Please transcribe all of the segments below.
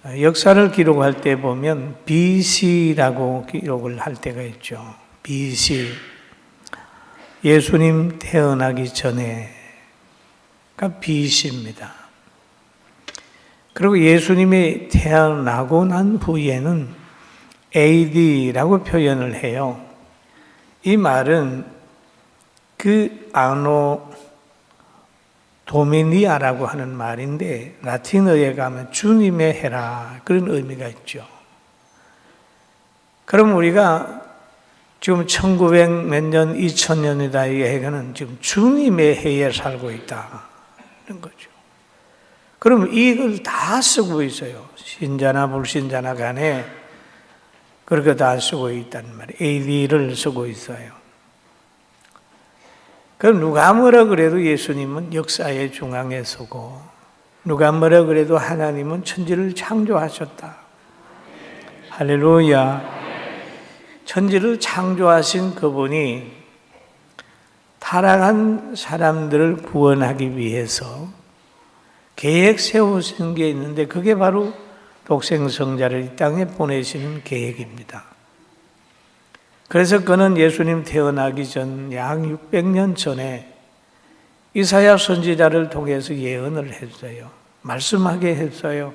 역사를 기록할 때 보면 BC라고 기록을 할 때가 있죠. BC. 예수님 태어나기 전에가 BC입니다. 그리고 예수님이 태어나고 난 후에는 AD라고 표현을 해요. 이 말은 그 아노 도미니아라고 하는 말인데 라틴어에 가면 주님의 해라 그런 의미가 있죠. 그럼 우리가 지금 1900 몇 년, 2000년이다 이 해가는 지금 주님의 해에 살고 있다 이런 거죠. 그럼 이걸 다 쓰고 있어요. 신자나 불신자나 간에 그렇게 다 쓰고 있단 말이에요. AD를 쓰고 있어요. 그럼 누가 뭐라 그래도 예수님은 역사의 중앙에 서고 누가 뭐라 그래도 하나님은 천지를 창조하셨다. 할렐루야. 천지를 창조하신 그분이 타락한 사람들을 구원하기 위해서 계획 세우신 게 있는데 그게 바로 독생성자를 이 땅에 보내시는 계획입니다. 그래서 그는 예수님 태어나기 전 약 600년 전에 이사야 선지자를 통해서 예언을 했어요. 말씀하게 했어요.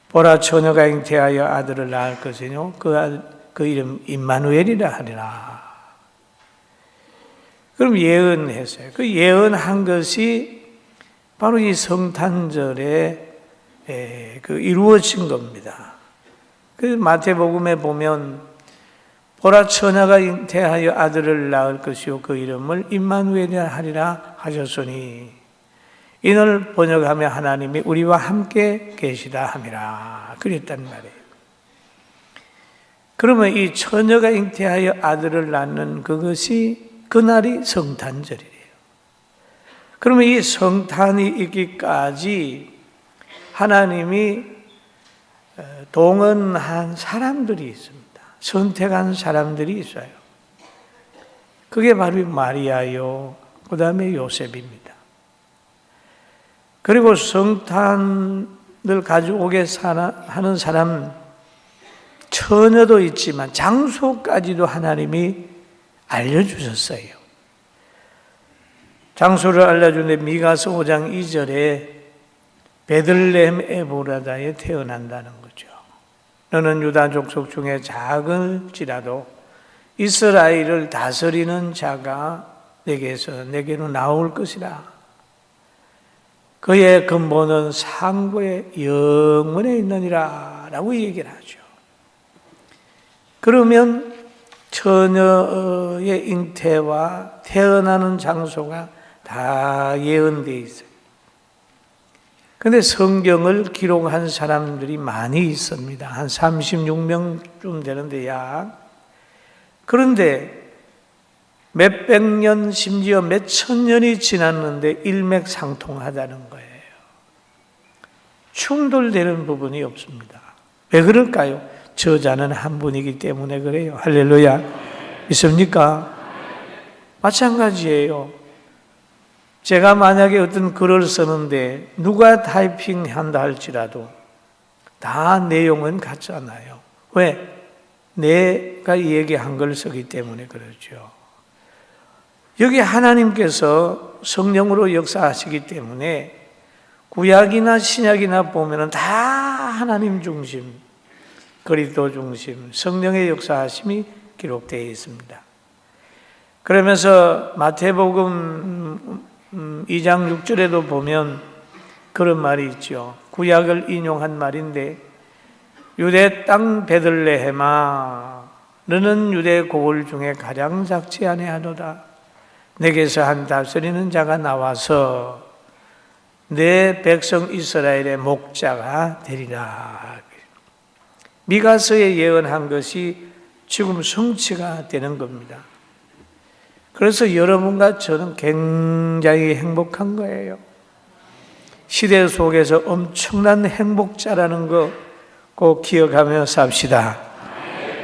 보라 처녀가 잉태하여 아들을 낳을 것이요 그 이름 임마누엘이라 하리라. 그럼 예언했어요. 그 예언한 것이 바로 이 성탄절에 이루어진 겁니다. 그 마태복음에 보면 보라 처녀가 잉태하여 아들을 낳을 것이요 그 이름을 임마누엘이라 하리라 하셨으니 이를 번역하며 하나님이 우리와 함께 계시다 함이라 그랬단 말이에요. 그러면 이 처녀가 잉태하여 아들을 낳는 그것이 그날이 성탄절이에요. 그러면 이 성탄이 있기까지 하나님이 동원한 사람들이 있습니다. 선택한 사람들이 있어요. 그게 바로 마리아요, 그 다음에 요셉입니다. 그리고 성탄을 가져오게 하는 사람, 처녀도 있지만 장소까지도 하나님이 알려주셨어요. 장소를 알려주는데 미가서 5장 2절에 베들레헴 에브라다에 태어난다는 거죠. 너는 유다 족속 중에 작을지라도 이스라엘을 다스리는 자가 내게로 나올 것이라. 그의 근본은 상고의 영원에 있느니라 라고 얘기를 하죠. 그러면 처녀의 잉태와 태어나는 장소가 다 예언되어 있어요. 그런데 성경을 기록한 사람들이 많이 있습니다. 한 36명쯤 되는데 그런데 몇백 년 심지어 몇천 년이 지났는데 일맥상통하다는 거예요. 충돌되는 부분이 없습니다. 왜 그럴까요? 저자는 한 분이기 때문에 그래요. 할렐루야. 믿습니까? 마찬가지예요. 제가 만약에 어떤 글을 쓰는데 누가 타이핑한다 할지라도 다 내용은 같잖아요. 왜? 내가 얘기한 걸 쓰기 때문에 그렇죠. 여기 하나님께서 성령으로 역사하시기 때문에 구약이나 신약이나 보면은 다 하나님 중심, 그리스도 중심, 성령의 역사하심이 기록되어 있습니다. 그러면서 마태복음 2장 6절에도 보면 그런 말이 있죠. 구약을 인용한 말인데 유대 땅 베들레헴아 너는 유대 고을 중에 가장 작지 아니하도다. 내게서 한 다스리는 자가 나와서 내 백성 이스라엘의 목자가 되리라. 미가서에 예언한 것이 지금 성취가 되는 겁니다. 그래서 여러분과 저는 굉장히 행복한 거예요. 시대 속에서 엄청난 행복자라는 거 꼭 기억하며 삽시다.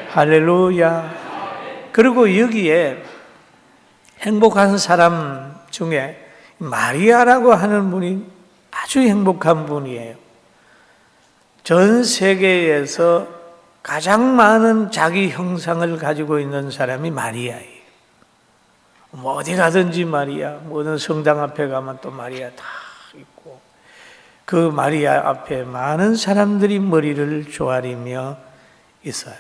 할렐루야. 그리고 여기에 행복한 사람 중에 마리아라고 하는 분이 아주 행복한 분이에요. 전 세계에서 가장 많은 자기 형상을 가지고 있는 사람이 마리아예요. 뭐 어디 가든지 마리아, 어느 성당 앞에 가면 또 마리아 다 있고, 그 마리아 앞에 많은 사람들이 머리를 조아리며 있어요.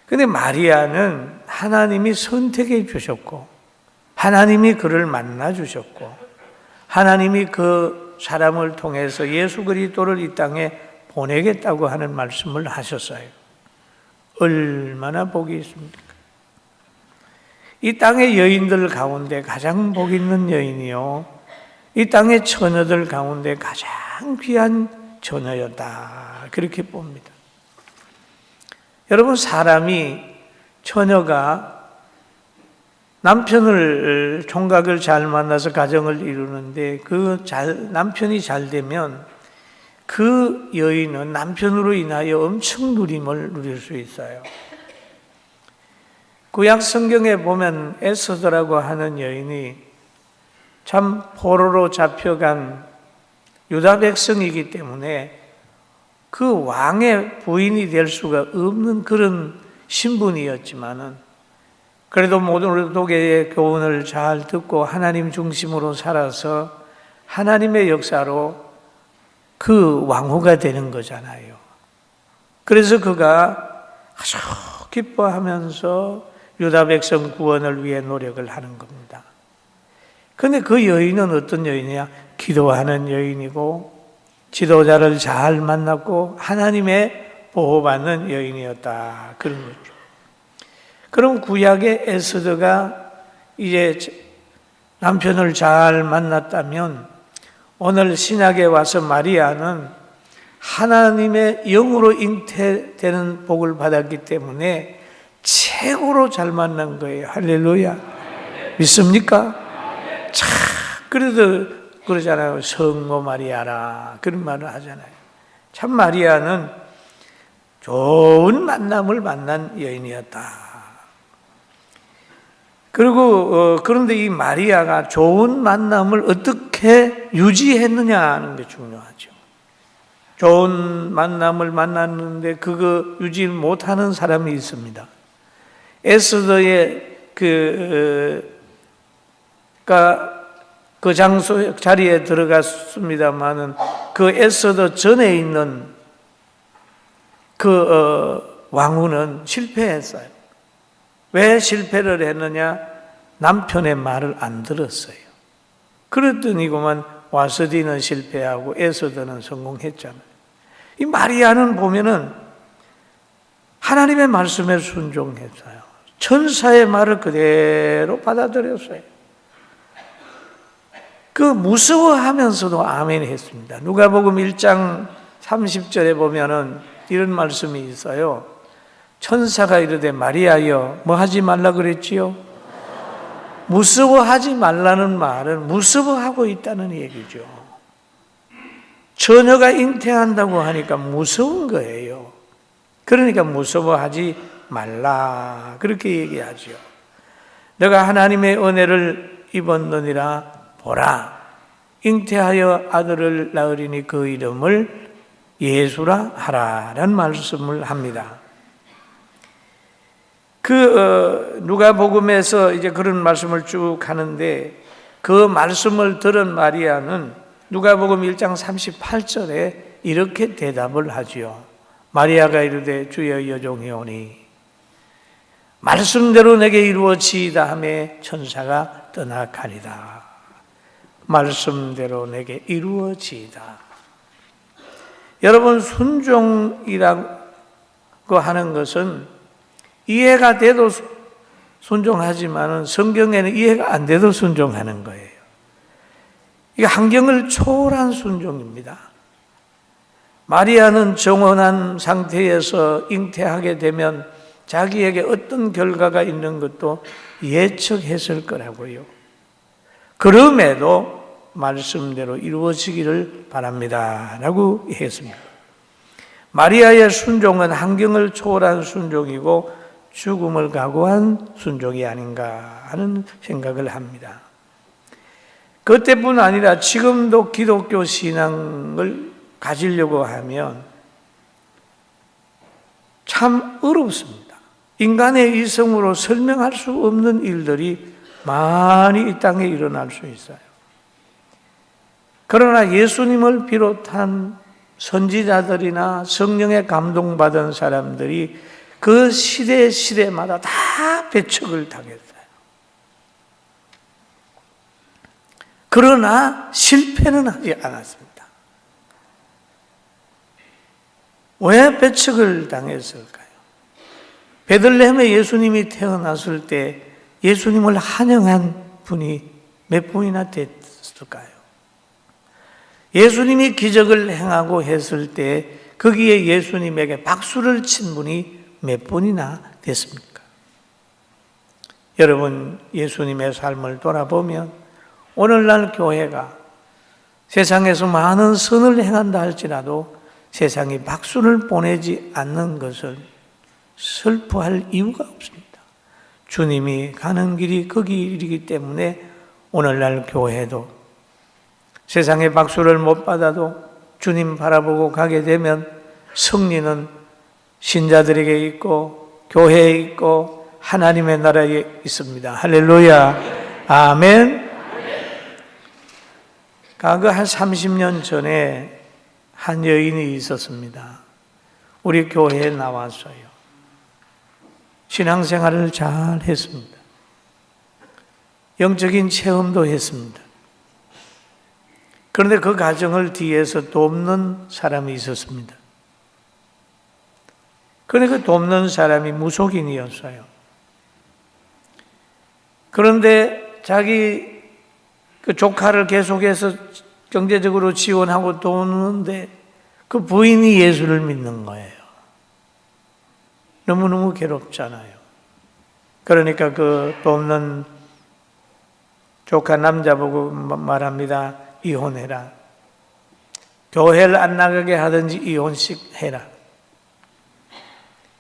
근데 마리아는 하나님이 선택해 주셨고, 하나님이 그를 만나 주셨고, 하나님이 그 사람을 통해서 예수 그리스도를 이 땅에 보내겠다고 하는 말씀을 하셨어요. 얼마나 복이 있습니까? 이 땅의 여인들 가운데 가장 복 있는 여인이요, 이 땅의 처녀들 가운데 가장 귀한 처녀였다, 그렇게 봅니다. 여러분, 사람이, 처녀가 남편을, 총각을 잘 만나서 가정을 이루는데 남편이 잘 되면 그 여인은 남편으로 인하여 엄청 누림을 누릴 수 있어요. 구약 성경에 보면 에스더라고 하는 여인이 참 포로로 잡혀간 유다 백성이기 때문에 그 왕의 부인이 될 수가 없는 그런 신분이었지만은, 그래도 모든 도계의 교훈을 잘 듣고 하나님 중심으로 살아서 하나님의 역사로 그 왕후가 되는 거잖아요. 그래서 그가 아주 기뻐하면서 유다 백성 구원을 위해 노력을 하는 겁니다. 그런데 그 여인은 어떤 여인이냐? 기도하는 여인이고, 지도자를 잘 만났고 하나님의 보호받는 여인이었다, 그런 거죠. 그럼 구약의 에스더가 이제 남편을 잘 만났다면, 오늘 신약에 와서 마리아는 하나님의 영으로 잉태되는 복을 받았기 때문에 최고로 잘 만난 거예요. 할렐루야. 믿습니까? 참, 그래도 그러잖아요. 성모 마리아라, 그런 말을 하잖아요. 참 마리아는 좋은 만남을 만난 여인이었다. 그리고 그런데 이 마리아가 좋은 만남을 어떻게 유지했느냐 하는 게 중요하죠. 좋은 만남을 만났는데 그거 유지 못하는 사람이 있습니다. 에스더의 그 자리에 들어갔습니다마는 그 에스더 전에 있는 그 왕후는 실패했어요. 왜 실패를 했느냐? 남편의 말을 안 들었어요. 그랬더니 그만 와서디는 실패하고 에스더는 성공했잖아요. 이 마리아는 보면은 하나님의 말씀에 순종했어요. 천사의 말을 그대로 받아들였어요. 그 무서워하면서도 아멘 했습니다. 누가복음 1장 30절에 보면은 이런 말씀이 있어요. 천사가 이르되 마리아여 뭐 하지 말라 그랬지요? 무서워하지 말라는 말은 무서워하고 있다는 얘기죠. 처녀가 잉태한다고 하니까 무서운 거예요. 그러니까 무서워하지 말라, 그렇게 얘기하죠. 내가 하나님의 은혜를 입었느니라, 보라 잉태하여 아들을 낳으리니 그 이름을 예수라 하라라는 말씀을 합니다. 누가복음에서 이제 그런 말씀을 쭉 하는데, 그 말씀을 들은 마리아는 누가복음 1장 38절에 이렇게 대답을 하지요. 마리아가 이르되 주여 여종이 오니 말씀대로 내게 이루어지이다 하며 천사가 떠나가니라. 말씀대로 내게 이루어지이다. 여러분, 순종이라고 하는 것은 이해가 돼도 순종하지만은 성경에는 이해가 안 돼도 순종하는 거예요. 이게 환경을 초월한 순종입니다. 마리아는 정혼한 상태에서 잉태하게 되면 자기에게 어떤 결과가 있는 것도 예측했을 거라고요. 그럼에도 말씀대로 이루어지기를 바랍니다 라고 했습니다. 마리아의 순종은 환경을 초월한 순종이고 죽음을 각오한 순종이 아닌가 하는 생각을 합니다. 그때뿐 아니라 지금도 기독교 신앙을 가지려고 하면 참 어렵습니다. 인간의 이성으로 설명할 수 없는 일들이 많이 이 땅에 일어날 수 있어요. 그러나 예수님을 비롯한 선지자들이나 성령에 감동받은 사람들이 그 시대마다 다 배척을 당했어요. 그러나 실패는 하지 않았습니다. 왜 배척을 당했을까요? 베들레헴에 예수님이 태어났을 때 예수님을 환영한 분이 몇 분이나 됐을까요? 예수님이 기적을 행하고 했을 때 거기에 예수님에게 박수를 친 분이 몇 분이나 됐습니까? 여러분, 예수님의 삶을 돌아보면 오늘날 교회가 세상에서 많은 선을 행한다 할지라도 세상이 박수를 보내지 않는 것을 슬퍼할 이유가 없습니다. 주님이 가는 길이 그 길이기 때문에 오늘날 교회도 세상에 박수를 못 받아도 주님 바라보고 가게 되면 승리는 신자들에게 있고 교회에 있고 하나님의 나라에 있습니다. 할렐루야. 아멘. 과거 한 30년 전에 한 여인이 있었습니다. 우리 교회에 나왔어요. 신앙생활을 잘 했습니다. 영적인 체험도 했습니다. 그런데 그 가정을 뒤에서 돕는 사람이 있었습니다. 그런데 그 돕는 사람이 무속인이었어요. 그런데 자기 그 조카를 계속해서 경제적으로 지원하고 도우는데 그 부인이 예수를 믿는 거예요. 너무너무 괴롭잖아요. 그러니까 그 돕는 조카 남자 보고 말합니다. 이혼해라. 교회를 안 나가게 하든지 이혼식 해라.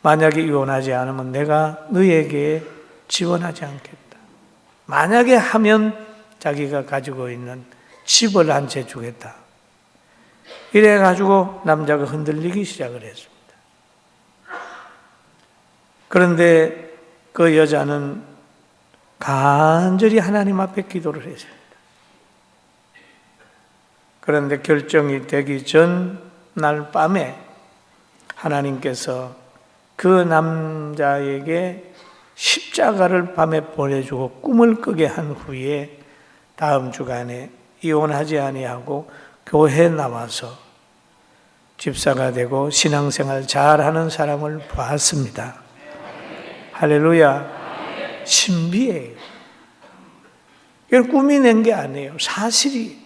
만약에 이혼하지 않으면 내가 너에게 지원하지 않겠다. 만약에 하면 자기가 가지고 있는 집을 한 채 주겠다. 이래가지고 남자가 흔들리기 시작을 했습니다. 그런데 그 여자는 간절히 하나님 앞에 기도를 했습니다. 그런데 결정이 되기 전 날 밤에 하나님께서 그 남자에게 십자가를 밤에 보내주고 꿈을 꾸게 한 후에 다음 주간에 이혼하지 아니하고 교회에 나와서 집사가 되고 신앙생활 잘하는 사람을 봤습니다. 할렐루야. 신비예요. 이건 꿈이 낸 게 아니에요. 사실이.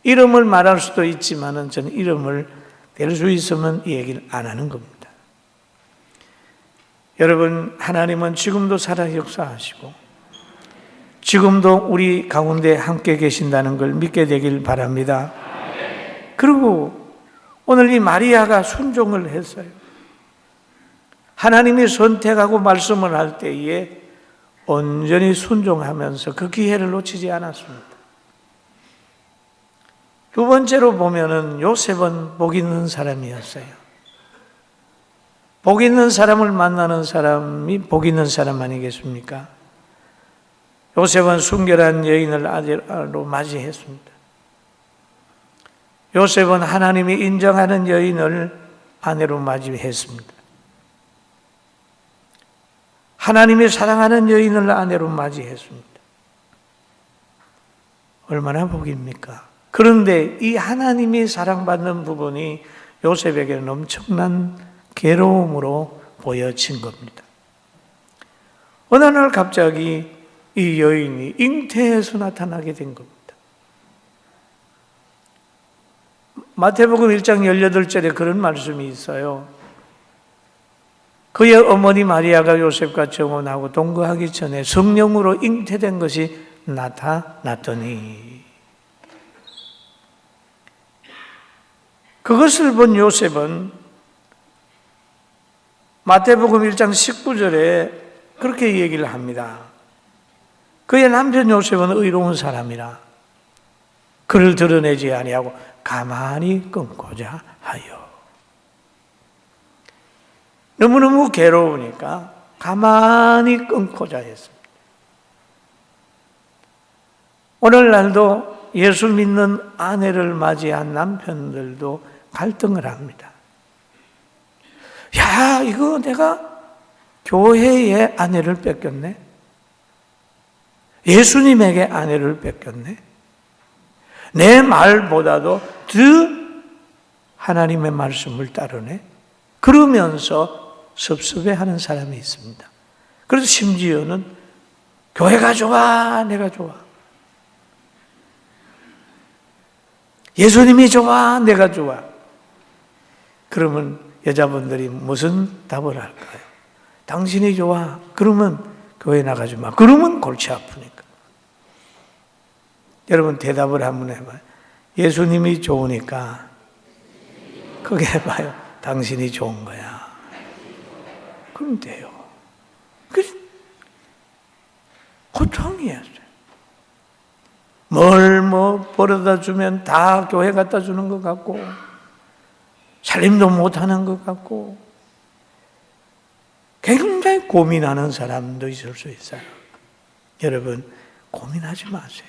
이름을 말할 수도 있지만 저는 이름을 댈 수 있으면 이 얘기를 안 하는 겁니다. 여러분, 하나님은 지금도 살아 역사하시고 지금도 우리 가운데 함께 계신다는 걸 믿게 되길 바랍니다. 그리고 오늘 이 마리아가 순종을 했어요. 하나님이 선택하고 말씀을 할 때에 온전히 순종하면서 그 기회를 놓치지 않았습니다. 두 번째로 보면은 요셉은 복 있는 사람이었어요. 복 있는 사람을 만나는 사람이 복 있는 사람 아니겠습니까? 요셉은 순결한 여인을 아내로 맞이했습니다. 요셉은 하나님이 인정하는 여인을 아내로 맞이했습니다. 하나님이 사랑하는 여인을 아내로 맞이했습니다. 얼마나 복입니까? 그런데 이 하나님이 사랑받는 부분이 요셉에게는 엄청난 괴로움으로 보여진 겁니다. 어느 날 갑자기 이 여인이 잉태해서 나타나게 된 겁니다. 마태복음 1장 18절에 그런 말씀이 있어요. 그의 어머니 마리아가 요셉과 정혼하고 동거하기 전에 성령으로 잉태된 것이 나타났더니 그것을 본 요셉은 마태복음 1장 19절에 그렇게 얘기를 합니다. 그의 남편 요셉은 의로운 사람이라 그를 드러내지 아니하고 가만히 끊고자 하여. 너무너무 괴로우니까 가만히 끊고자 했습니다. 오늘날도 예수 믿는 아내를 맞이한 남편들도 갈등을 합니다. 야, 이거 내가 교회의 아내를 뺏겼네? 예수님에게 아내를 뺏겼네? 내 말보다도 더 하나님의 말씀을 따르네? 그러면서 섭섭해하는 사람이 있습니다. 그래서 심지어는 교회가 좋아, 내가 좋아. 예수님이 좋아, 내가 좋아. 그러면 여자분들이 무슨 답을 할까요? 당신이 좋아. 그러면 교회 나가지 마. 그러면 골치 아프니까. 여러분 대답을 한번 해봐요. 예수님이 좋으니까 크게 해봐요. 당신이 좋은 거야. 그럼 돼요. 그 고통이에요. 뭘 벌어다 주면 다 교회 갖다 주는 것 같고 살림도 못하는 것 같고 굉장히 고민하는 사람도 있을 수 있어요. 여러분 고민하지 마세요.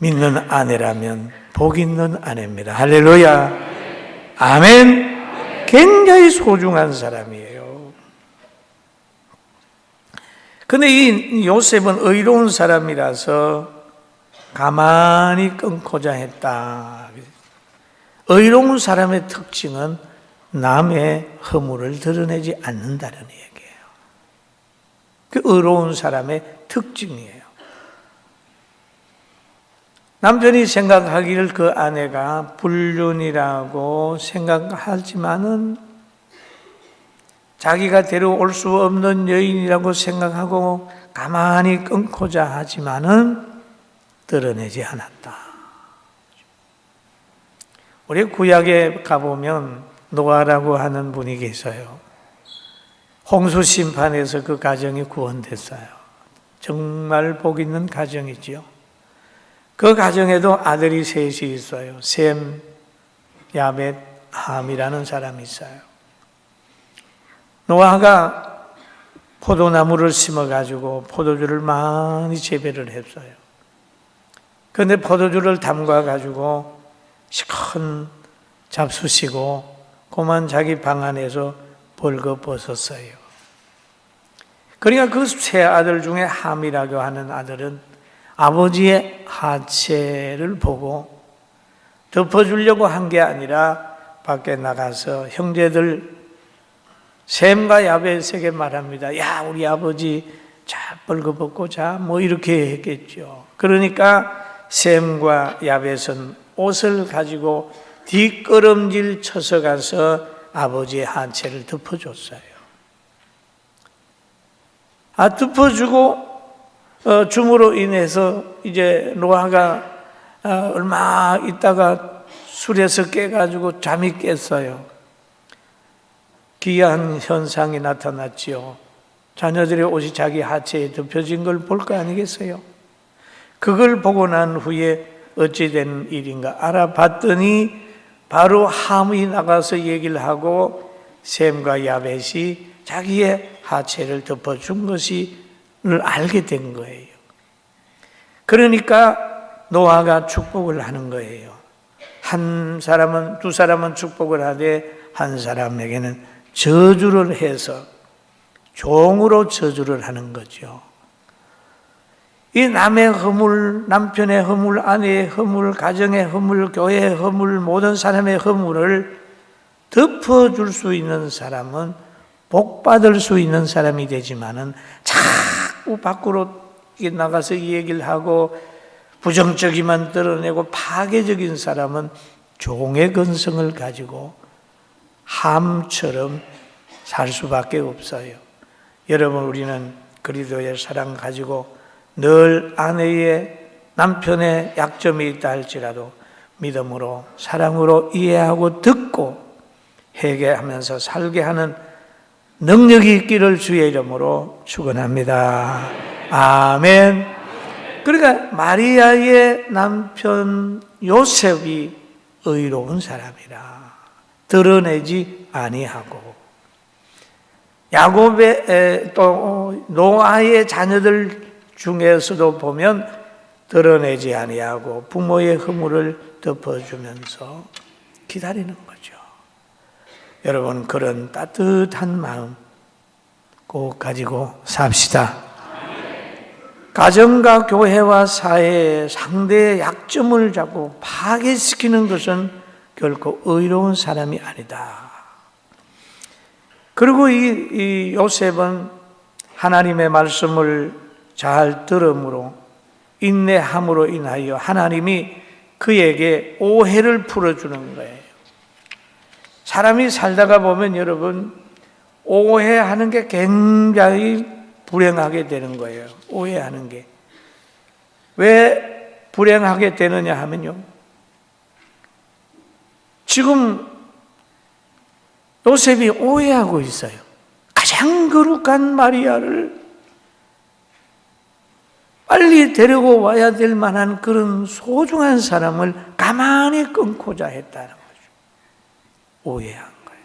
믿는 아내라면 복 있는 아내입니다. 할렐루야. 아멘. 굉장히 소중한 사람이에요. 근데 이 요셉은 의로운 사람이라서 가만히 끊고자 했다. 의로운 사람의 특징은 남의 허물을 드러내지 않는다는 얘기예요. 그 의로운 사람의 특징이에요. 남편이 생각하기를 그 아내가 불륜이라고 생각하지만은 자기가 데려올 수 없는 여인이라고 생각하고 가만히 끊고자 하지만은 드러내지 않았다. 우리 구약에 가보면 노아라고 하는 분이 계셔요. 홍수 심판에서 그 가정이 구원됐어요. 정말 복 있는 가정이지요. 그 가정에도 아들이 셋이 있어요. 셈, 야벳, 함이라는 사람이 있어요. 노아가 포도나무를 심어가지고 포도주를 많이 재배를 했어요. 그런데 포도주를 담가가지고 시큰 잡수시고 그만 자기 방 안에서 벌거벗었어요. 그러니까 그 세 아들 중에 함이라고 하는 아들은 아버지의 하체를 보고 덮어주려고 한 게 아니라 밖에 나가서 형제들 셈과 야벳에게 말합니다. 야, 우리 아버지 자 벌거벗고 자 뭐 이렇게 했겠죠. 그러니까 셈과 야벳은 옷을 가지고 뒷걸음질 쳐서 가서 아버지의 하체를 덮어줬어요. 덮어주고 줌으로 인해서 이제 노아가 얼마 있다가 술에서 깨가지고 잠이 깼어요. 기이한 현상이 나타났지요. 자녀들의 옷이 자기 하체에 덮여진 걸 볼 거 아니겠어요? 그걸 보고 난 후에 어찌 된 일인가 알아봤더니 바로 함이 나가서 얘기를 하고 셈과 야벳이 자기의 하체를 덮어준 것을 알게 된 거예요. 그러니까 노아가 축복을 하는 거예요. 한 사람은, 두 사람은 축복을 하되 한 사람에게는 저주를 해서 종으로 저주를 하는 거죠. 이 남의 허물, 남편의 허물, 아내의 허물, 가정의 허물, 교회의 허물, 모든 사람의 허물을 덮어줄 수 있는 사람은 복받을 수 있는 사람이 되지만은 자꾸 밖으로 나가서 이 얘기를 하고 부정적이만 드러내고 파괴적인 사람은 종의 근성을 가지고 함처럼 살 수밖에 없어요. 여러분, 우리는 그리스도의 사랑 가지고 늘 아내의, 남편의 약점이 있다 할지라도 믿음으로 사랑으로 이해하고 듣고 회개하면서 살게 하는 능력이 있기를 주의 이름으로 축원합니다. 아멘. 그러니까 마리아의 남편 요셉이 의로운 사람이라 드러내지 아니하고, 야곱의 또 노아의 자녀들 중에서도 보면 드러내지 아니하고 부모의 허물을 덮어주면서 기다리는 거죠. 여러분, 그런 따뜻한 마음 꼭 가지고 삽시다. 가정과 교회와 사회의 상대의 약점을 자꾸 파괴시키는 것은 결코 의로운 사람이 아니다. 그리고 이 요셉은 하나님의 말씀을 잘 들음으로, 인내함으로 인하여 하나님이 그에게 오해를 풀어주는 거예요. 사람이 살다가 보면 여러분, 오해하는 게 굉장히 불행하게 되는 거예요. 오해하는 게. 왜 불행하게 되느냐 하면요, 지금 요셉이 오해하고 있어요. 가장 거룩한 마리아를 빨리 데리고 와야 될 만한 그런 소중한 사람을 가만히 끊고자 했다는 거죠. 오해한 거예요.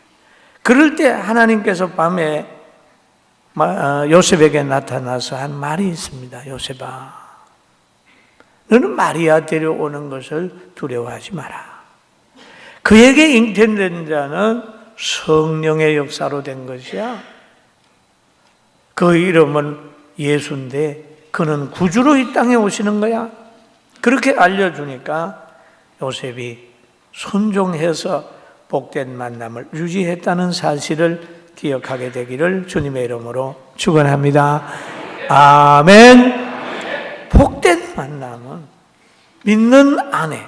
그럴 때 하나님께서 밤에 요셉에게 나타나서 한 말이 있습니다. 요셉아, 너는 마리아 데려오는 것을 두려워하지 마라. 그에게 잉태된 자는 성령의 역사로 된 것이야. 그 이름은 예수인데 그는 구주로 이 땅에 오시는 거야. 그렇게 알려주니까 요셉이 순종해서 복된 만남을 유지했다는 사실을 기억하게 되기를 주님의 이름으로 축원합니다. 아멘. 복된 만남은 믿는 아내,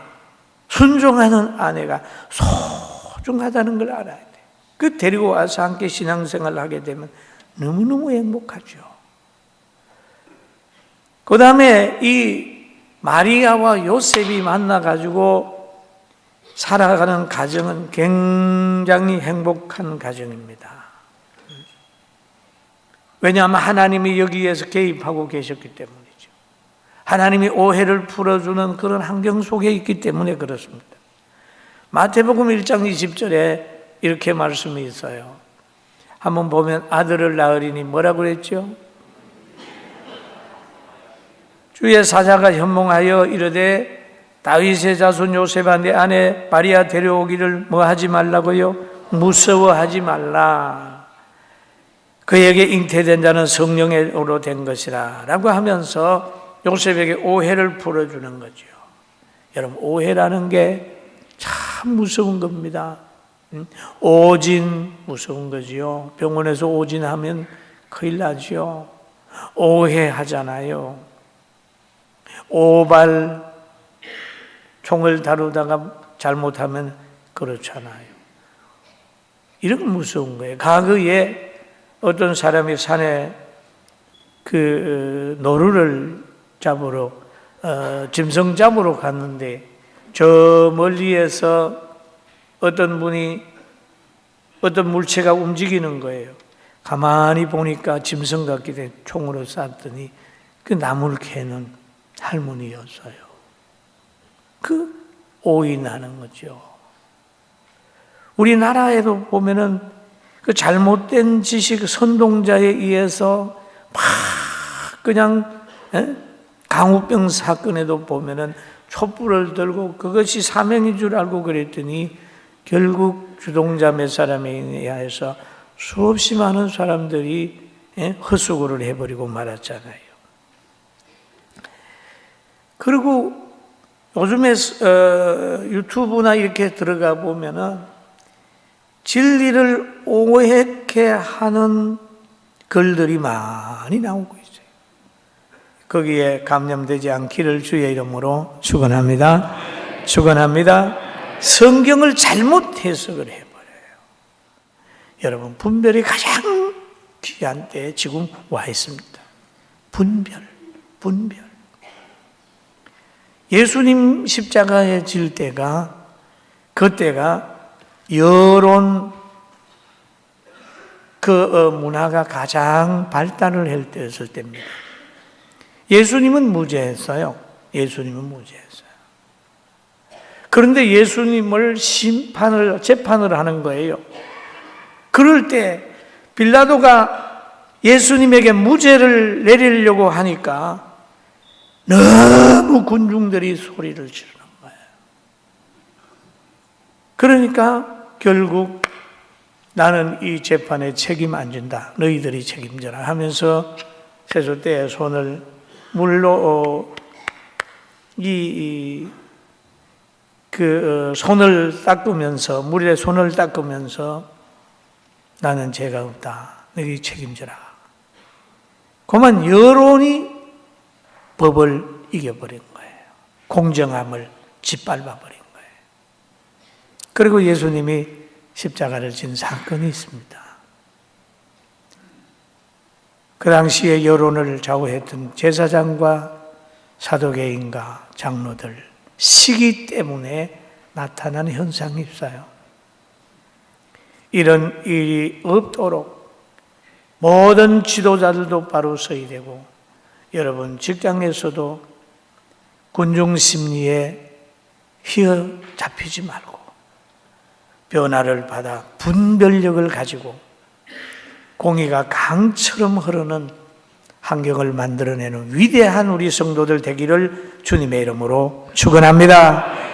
순종하는 아내가 소중하다는 걸 알아야 돼. 그 데리고 와서 함께 신앙생활을 하게 되면 너무너무 행복하죠. 그 다음에 이 마리아와 요셉이 만나가지고 살아가는 가정은 굉장히 행복한 가정입니다. 왜냐하면 하나님이 여기에서 개입하고 계셨기 때문이죠. 하나님이 오해를 풀어주는 그런 환경 속에 있기 때문에 그렇습니다. 마태복음 1장 20절에 이렇게 말씀이 있어요. 한번 보면 아들을 낳으리니 뭐라고 그랬죠? 주의 사자가 현몽하여 이르되 다윗의 자손 요셉아 내 아내 마리아 데려오기를 뭐 하지 말라고요? 무서워하지 말라. 그에게 잉태된 자는 성령으로 된 것이라 라고 하면서 요셉에게 오해를 풀어주는 거죠. 여러분, 오해라는 게 참 무서운 겁니다. 오진 무서운 거지요. 병원에서 오진하면 큰일 나죠. 오해하잖아요. 오발 총을 다루다가 잘못하면 그렇잖아요. 이런 건 무서운 거예요. 과거에 어떤 사람이 산에 그 노루를 잡으러 짐승 잡으러 갔는데 저 멀리에서 어떤 분이 어떤 물체가 움직이는 거예요. 가만히 보니까 짐승 같기도 해 총으로 쐈더니 그 나무를 캐는 할머니였어요. 그 오인하는 거죠. 우리나라에도 보면은 그 잘못된 지식 선동자에 의해서 막 그냥 강우병 사건에도 보면은 촛불을 들고 그것이 사명인 줄 알고 그랬더니 결국 주동자 몇 사람에 의해서 수없이 많은 사람들이 헛수고를 해버리고 말았잖아요. 그리고 요즘에 유튜브나 이렇게 들어가 보면은 진리를 오해케 하는 글들이 많이 나오고 있어요. 거기에 감염되지 않기를 주의 이름으로 축원합니다. 축원합니다. 성경을 잘못 해석을 해버려요. 여러분, 분별이 가장 귀한 때에 지금 와 있습니다. 분별. 예수님 십자가에 질 때가, 그때가 여론 그 문화가 가장 발달을 할 때였을 때입니다. 예수님은 무죄했어요. 예수님은 무죄했어요. 그런데 예수님을 재판을 하는 거예요. 그럴 때 빌라도가 예수님에게 무죄를 내리려고 하니까 너무 군중들이 소리를 지르는 거예요. 그러니까 결국 나는 이 재판에 책임 안 진다. 너희들이 책임져라 하면서 세숫대에 손을 물로 손을 닦으면서, 물에 손을 닦으면서 나는 죄가 없다. 너희 책임져라. 그만 여론이 법을 이겨버린 거예요. 공정함을 짓밟아 버린 거예요. 그리고 예수님이 십자가를 진 사건이 있습니다. 그 당시에 여론을 좌우했던 제사장과 사도개인과 장로들, 시기 때문에 나타나는 현상이 있어요. 이런 일이 없도록 모든 지도자들도 바로 서야 되고, 여러분 직장에서도 군중 심리에 휘어잡히지 말고 변화를 받아 분별력을 가지고 공의가 강처럼 흐르는 환경을 만들어내는 위대한 우리 성도들 되기를 주님의 이름으로 축원합니다.